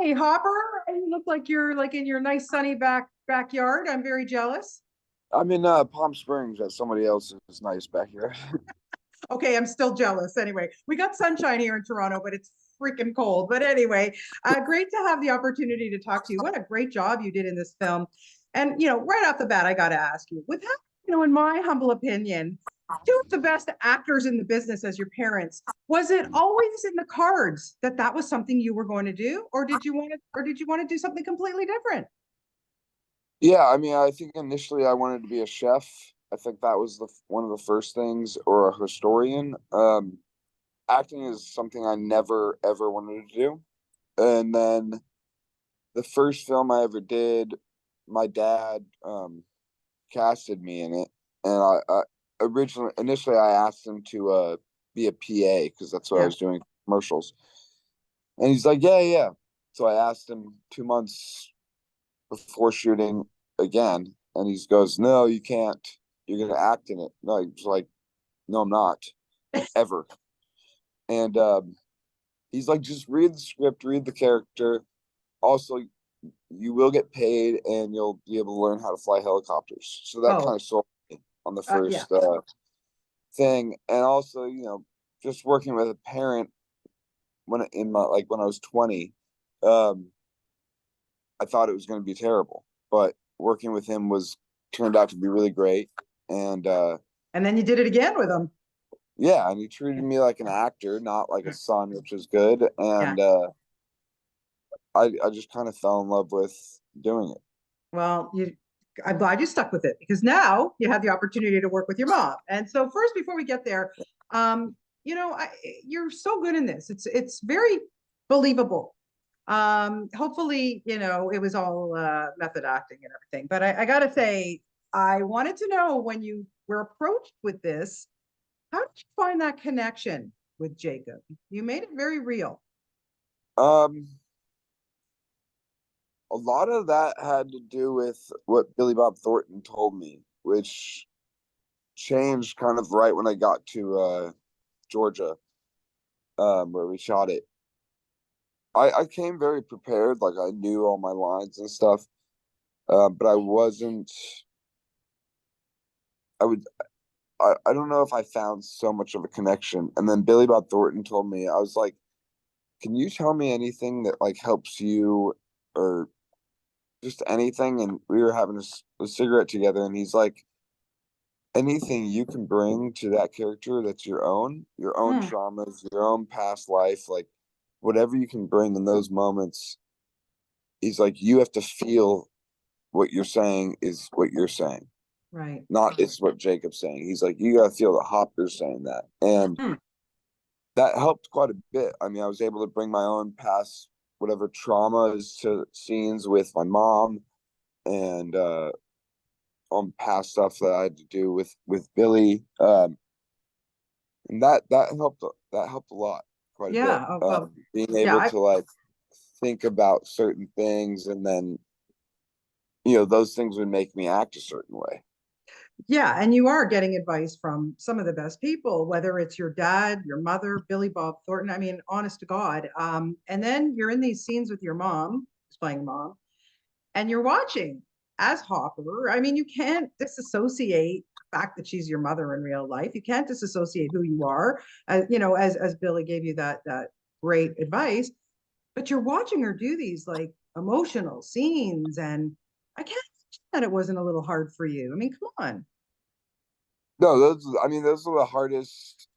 Hey, Hopper, you look like you're like in your nice sunny backyard. I'm very jealous. I'm in Palm Springs at somebody else's nice backyard. Okay, I'm still jealous. Anyway, we got sunshine here in Toronto, but it's freaking cold. But anyway, great to have the opportunity to talk to you. What a great job you did in this film. And right off the bat, I got to ask you, in my humble opinion, two of the best actors in the business as your parents, was it always in the cards that that was something you were going to do, or did you want to do something completely different? Yeah, I mean, I think initially I wanted to be a chef. I think that was one of the first things, or a historian. Acting is something I never ever wanted to do. And then the first film I ever did, my dad casted me in it, and I initially I asked him to be a PA because that's what I Yeah. was doing commercials, and he's like, yeah, yeah. So I asked him 2 months before shooting again, and he goes, "No, you can't. You're gonna act in it." No, he's like, "No, I'm not ever." And he's like, "Just read the script, read the character. Also, you will get paid, and you'll be able to learn how to fly helicopters." So that kind Oh, of sold me on the yeah. first thing, and also, just working with a parent when I was 20. Um, I thought it was going to be terrible, but working with him was turned out to be really great. And And then you did it again with them. yeah, and he treated me like an actor, not like a son, which is good. Yeah. And I just kind of fell in love with doing it. Well, I'm glad you stuck with it because now you have the opportunity to work with your mom. And so, first, before we get there, um, you're so good in this. It's very believable. Hopefully, it was all method acting and everything. But I got to say, I wanted to know when you were approached with this, how did you find that connection with Jacob? You made it very real. Um, a lot of that had to do with what Billy Bob Thornton told me, which changed kind of right when I got to Georgia, where we shot it. I came very prepared, like I knew all my lines and stuff, but I wasn't. I would. I don't know if I found so much of a connection. And then Billy Bob Thornton told me, I was like, "Can you tell me anything that like helps you, or just anything?" And we were having a cigarette together, and he's like, "Anything you can bring to that character that's your own Mm, traumas, your own past life, like whatever you can bring in those moments." He's like, "You have to feel what you're saying is what you're saying, right. not it's what Jacob's saying." He's like, "You gotta feel that Hopper's saying that," and Mm, that helped quite a bit. I mean, I was able to bring my own past whatever traumas to scenes with my mom, and on past stuff that I had to do with Billy, and that helped a lot, quite a bit. yeah. Oh, well, Being yeah. able to like think about certain things, and then those things would make me act a certain way. Yeah, and you are getting advice from some of the best people, whether it's your dad, your mother, Billy Bob Thornton. I mean, honest to God. And then you're in these scenes with your mom, who's playing mom, and you're watching as Hopper. I mean, you can't disassociate the fact that she's your mother in real life. You can't disassociate who you are, as Billy gave you that great advice. But you're watching her do these like emotional scenes, and I can't imagine that it wasn't a little hard for you. I mean, come on. No, I mean, those are the hardest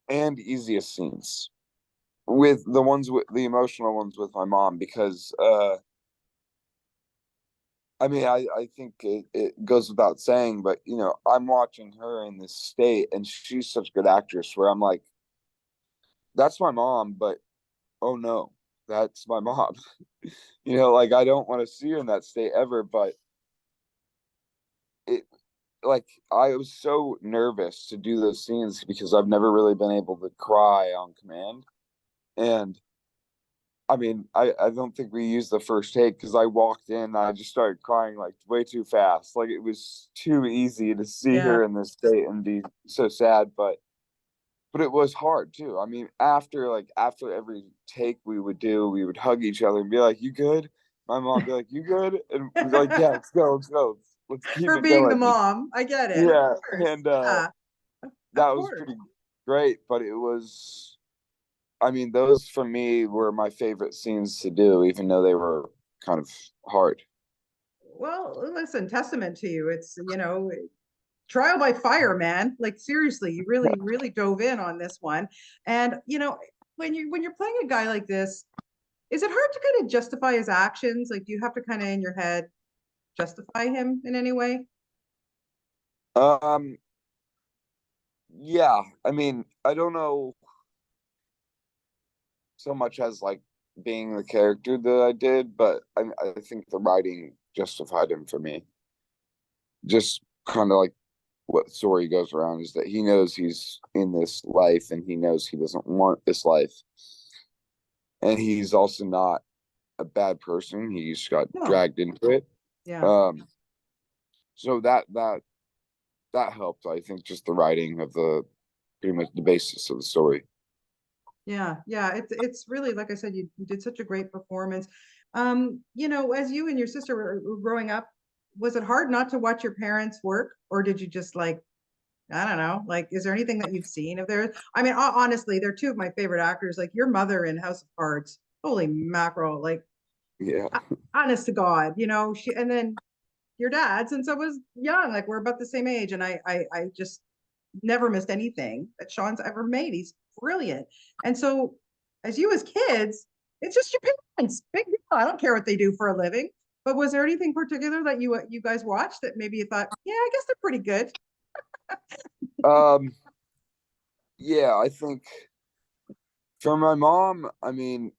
and easiest scenes, with the emotional ones with my mom, because I mean, I think it goes without saying, but I'm watching her in this state, and she's such a good actress. Where I'm like, that's my mom, but oh no, that's my mom. Like I don't want to see her in that state ever. But it, like, I was so nervous to do those scenes because I've never really been able to cry on command, and I mean, I don't think we used the first take because I walked in and I just started crying like way too fast. Like it was too easy to see Yeah. her in this state and be so sad. But but it was hard too. I mean, after every take we would do, we would hug each other and be like, "You good?" My mom would be like, "You good?" And we'd be like, "Yeah, let's go, let's keep For it being the going." mom. I get it. Of Yeah, course. and Yeah, of that was course. pretty great. But it was, I mean, those for me were my favorite scenes to do, even though they were kind of hard. Well, listen, testament to you. It's, trial by fire, man. Like seriously, you really, really dove in on this one. And when you're playing a guy like this, is it hard to kind of justify his actions? Like, do you have to kind of in your head justify him in any way? Um, yeah, I mean, I don't know so much as like being the character that I did, but I think the writing justified him for me. Just kind of like what story goes around is that he knows he's in this life and he knows he doesn't want this life. And he's also not a bad person. He just got No. dragged into it. Yeah. Um, so that helped. I think just the writing of the pretty much the basis of the story. Yeah, yeah, it's really like I said, you did such a great performance. As you and your sister were growing up, was it hard not to watch your parents work, or did you just like, I don't know, like, is there anything that you've seen of theirs? I mean, honestly, they're two of my favorite actors. Like your mother in House of Cards, holy mackerel! Like, Yeah. honest to God, and then your dad, since I was young, like we're about the same age, and I just never missed anything that Sean's ever made. He's brilliant. And so, as kids, it's just your parents. Big deal. I don't care what they do for a living. But was there anything particular that you guys watched that maybe you thought, yeah, I guess they're pretty good? Um, yeah, I think for my mom, I mean,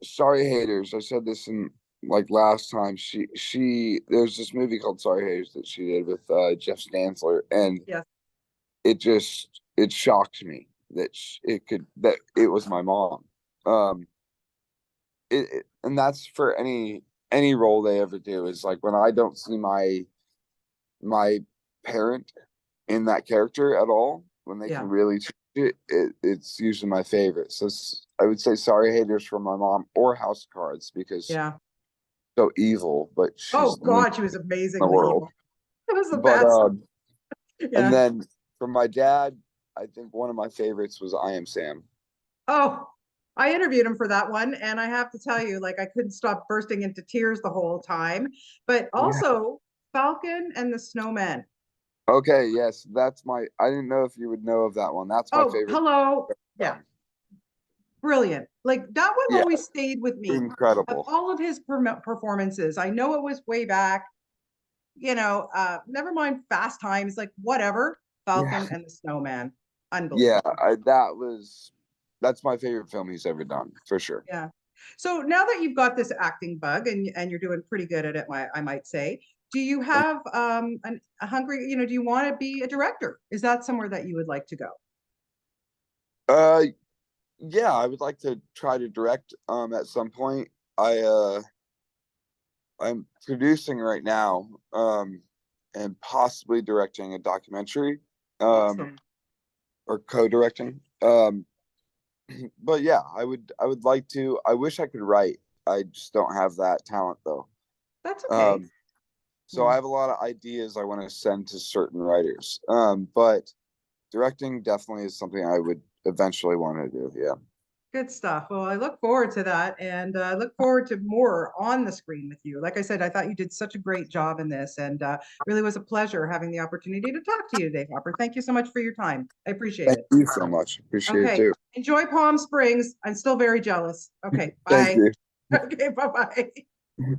Sorry Haters. I said this in like last time. There's this movie called Sorry Haters that she did with Jeff Stansler, and Yes. it shocked me that that it was my mom. Um, and that's for any role they ever do is like when I don't see my parent in that character at all, when they can Yeah. really it's usually my favorite. So I would say Sorry Haters for my mom or House of Cards because Yeah. so evil, but Oh she's the meanest God, she was in the amazingly world. evil. It was the But best. and Yeah. then for my dad, I think one of my favorites was I Am Sam. Oh, I interviewed him for that one, and I have to tell you, like, I couldn't stop bursting into tears the whole time. But Yeah. also, Falcon and the Snowman. Okay, yes, that's my. I didn't know if you would know of that one. That's my Oh, favorite hello. Yeah, film. brilliant. Like that one Yeah, always stayed with me. Of incredible. all of his performances, I know it was way back, never mind Fast Times, like whatever. Yeah, Falcon and the Snowman. yeah. Unbelievable. That's my favorite film he's ever done for sure. Yeah. So now that you've got this acting bug and you're doing pretty good at it, I might say, do you have a hungry, do you want to be a director? Is that somewhere that you would like to go? Uh, yeah, I would like to try to direct at some point. I'm producing right now and possibly directing a documentary um Awesome. or co-directing. But yeah, I would like to. I wish I could write. I just don't have that talent though. That's okay. Um so Yeah. I have a lot of ideas I want to send to certain writers. But directing definitely is something I would eventually want to do. Yeah. Good stuff. Well, I look forward to that and I look forward to more on the screen with you. Like I said, I thought you did such a great job in this and really was a pleasure having the opportunity to talk to you today, Hopper. Thank you so much for your time. I appreciate Thank it. you so much. Appreciate it Okay. too. Enjoy Palm Springs. I'm still very jealous. Okay. Thank Bye. you. Okay. Bye bye.